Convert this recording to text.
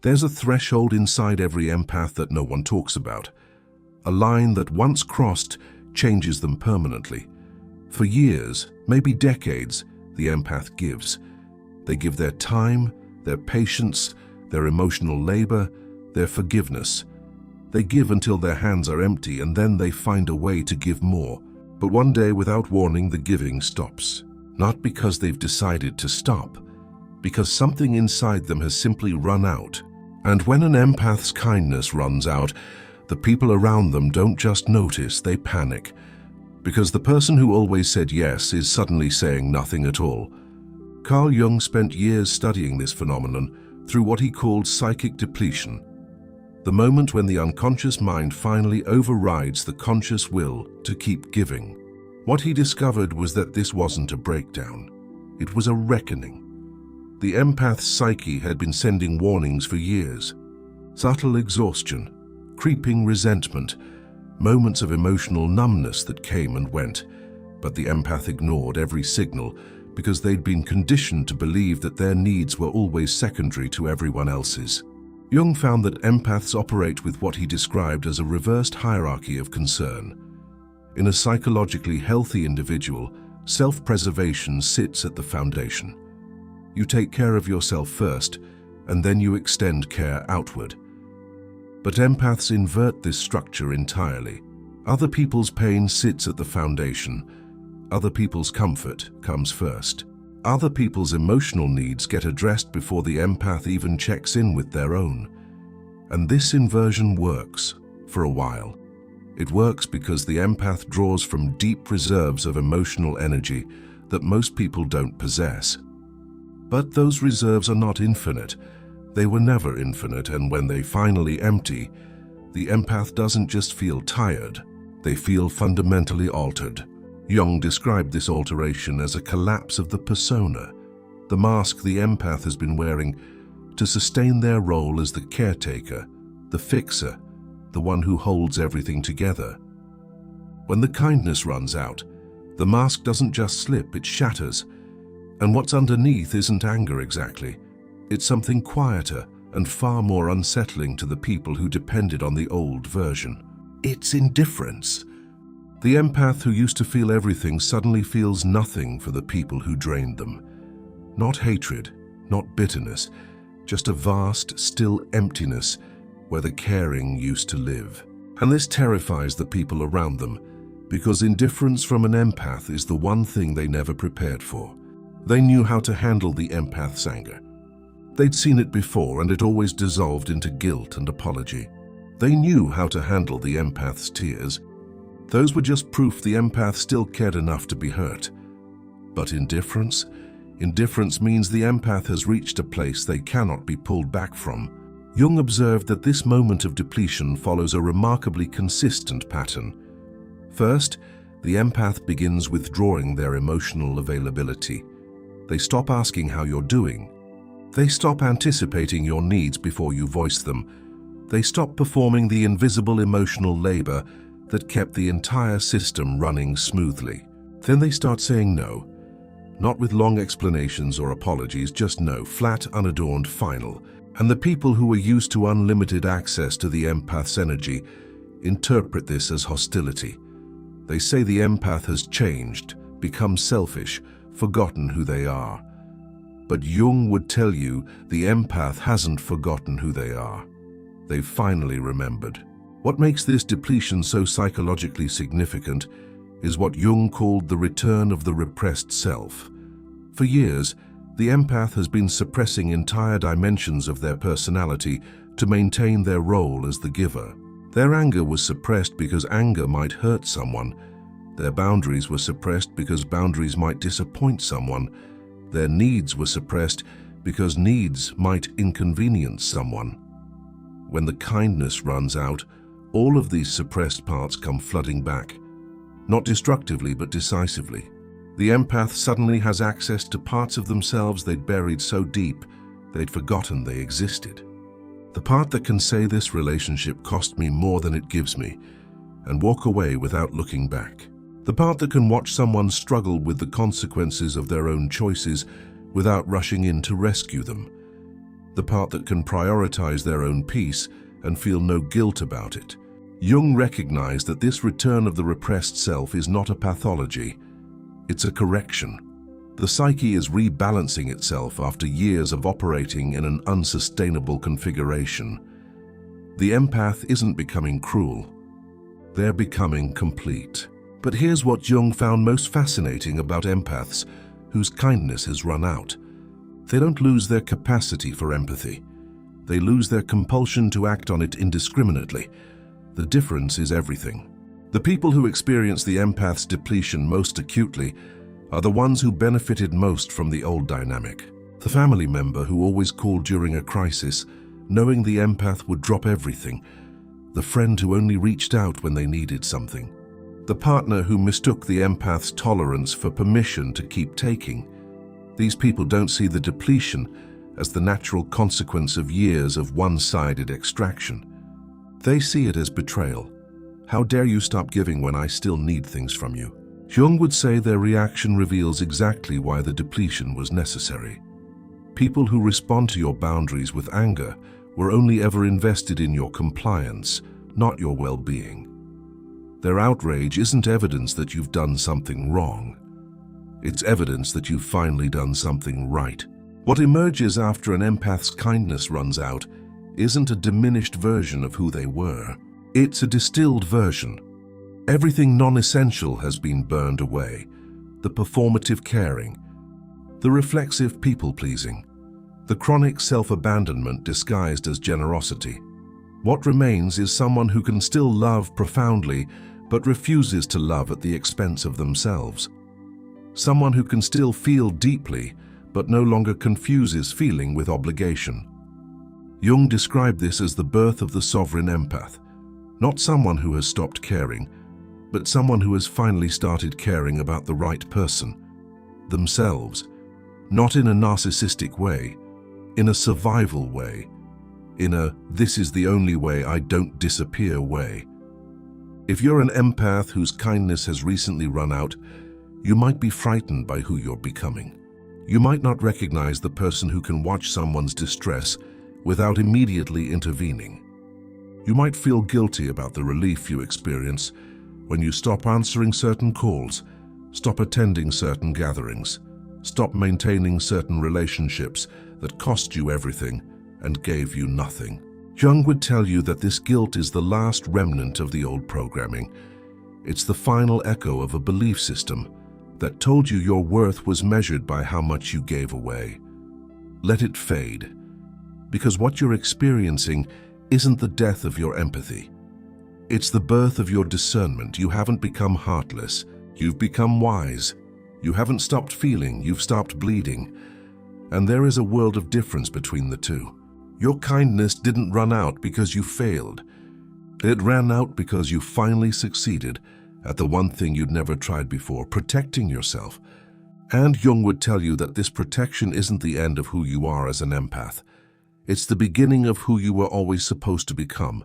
There's a threshold inside every empath that no one talks about. A line that once crossed changes them permanently. For years, maybe decades, the empath gives. They give their time, their patience, their emotional labor, their forgiveness. They give until their hands are empty, and then they find a way to give more. But one day, without warning, the giving stops. Not because they've decided to stop, because something inside them has simply run out. And when an empath's kindness runs out, the people around them don't just notice, they panic. Because the person who always said yes is suddenly saying nothing at all. Carl Jung spent years studying this phenomenon through what he called psychic depletion. The moment when the unconscious mind finally overrides the conscious will to keep giving. What he discovered was that this wasn't a breakdown. It was a reckoning. The empath's psyche had been sending warnings for years. Subtle exhaustion, creeping resentment, moments of emotional numbness that came and went. But the empath ignored every signal because they'd been conditioned to believe that their needs were always secondary to everyone else's. Jung found that empaths operate with what he described as a reversed hierarchy of concern. In a psychologically healthy individual, self-preservation sits at the foundation. You take care of yourself first, and then you extend care outward. But empaths invert this structure entirely. Other people's pain sits at the foundation. Other people's comfort comes first. Other people's emotional needs get addressed before the empath even checks in with their own. And this inversion works for a while. It works because the empath draws from deep reserves of emotional energy that most people don't possess. But those reserves are not infinite. They were never infinite, and when they finally empty, the empath doesn't just feel tired, they feel fundamentally altered. Jung described this alteration as a collapse of the persona, the mask the empath has been wearing to sustain their role as the caretaker, the fixer, the one who holds everything together. When the kindness runs out, the mask doesn't just slip, it shatters. And what's underneath isn't anger exactly. It's something quieter and far more unsettling to the people who depended on the old version. It's indifference. The empath who used to feel everything suddenly feels nothing for the people who drained them. Not hatred, not bitterness, just a vast, still emptiness where the caring used to live. And this terrifies the people around them, because indifference from an empath is the one thing they never prepared for. They knew how to handle the empath's anger. They'd seen it before, and it always dissolved into guilt and apology. They knew how to handle the empath's tears. Those were just proof the empath still cared enough to be hurt. But indifference? Indifference means the empath has reached a place they cannot be pulled back from. Jung observed that this moment of depletion follows a remarkably consistent pattern. First, the empath begins withdrawing their emotional availability. They stop asking how you're doing. They stop anticipating your needs before you voice them. They stop performing the invisible emotional labor that kept the entire system running smoothly. Then they start saying no. Not with long explanations or apologies, just no, flat, unadorned, final. And the people who are used to unlimited access to the empath's energy interpret this as hostility. They say the empath has changed, become selfish, forgotten who they are. But Jung would tell you the empath hasn't forgotten who they are. They've finally remembered. What makes this depletion so psychologically significant is what Jung called the return of the repressed self. For years, the empath has been suppressing entire dimensions of their personality to maintain their role as the giver. Their anger was suppressed because anger might hurt someone. Their boundaries were suppressed because boundaries might disappoint someone. Their needs were suppressed because needs might inconvenience someone. When the kindness runs out, all of these suppressed parts come flooding back. Not destructively, but decisively. The empath suddenly has access to parts of themselves they'd buried so deep they'd forgotten they existed. The part that can say this relationship cost me more than it gives me and walk away without looking back. The part that can watch someone struggle with the consequences of their own choices without rushing in to rescue them. the part that can prioritize their own peace and feel no guilt about it. Jung recognized that this return of the repressed self is not a pathology, it's a correction. The psyche is rebalancing itself after years of operating in an unsustainable configuration. The empath isn't becoming cruel, they're becoming complete. But here's what Jung found most fascinating about empaths whose kindness has run out. They don't lose their capacity for empathy. They lose their compulsion to act on it indiscriminately. The difference is everything. The people who experience the empath's depletion most acutely are the ones who benefited most from the old dynamic. The family member who always called during a crisis, knowing the empath would drop everything. The friend who only reached out when they needed something. The partner who mistook the empath's tolerance for permission to keep taking. These people don't see the depletion as the natural consequence of years of one-sided extraction. They see it as betrayal. How dare you stop giving when I still need things from you? Jung would say their reaction reveals exactly why the depletion was necessary. People who respond to your boundaries with anger were only ever invested in your compliance, not your well-being. Their outrage isn't evidence that you've done something wrong. It's evidence that you've finally done something right. What emerges after an empath's kindness runs out isn't a diminished version of who they were. It's a distilled version. Everything non-essential has been burned away. The performative caring, the reflexive people-pleasing, the chronic self-abandonment disguised as generosity. What remains is someone who can still love profoundly but refuses to love at the expense of themselves. Someone who can still feel deeply but no longer confuses feeling with obligation. Jung described this as the birth of the sovereign empath, not someone who has stopped caring, but someone who has finally started caring about the right person, themselves, not in a narcissistic way, in a survival way, in a "this is the only way I don't disappear" way. If you're an empath whose kindness has recently run out, you might be frightened by who you're becoming. You might not recognize the person who can watch someone's distress without immediately intervening. You might feel guilty about the relief you experience when you stop answering certain calls, stop attending certain gatherings, stop maintaining certain relationships that cost you everything and gave you nothing. Jung would tell you that this guilt is the last remnant of the old programming. It's the final echo of a belief system that told you your worth was measured by how much you gave away. Let it fade, because what you're experiencing isn't the death of your empathy. It's the birth of your discernment. You haven't become heartless, you've become wise. You haven't stopped feeling, you've stopped bleeding. And there is a world of difference between the two. Your kindness didn't run out because you failed. It ran out because you finally succeeded at the one thing you'd never tried before, protecting yourself. And Jung would tell you that this protection isn't the end of who you are as an empath. It's the beginning of who you were always supposed to become.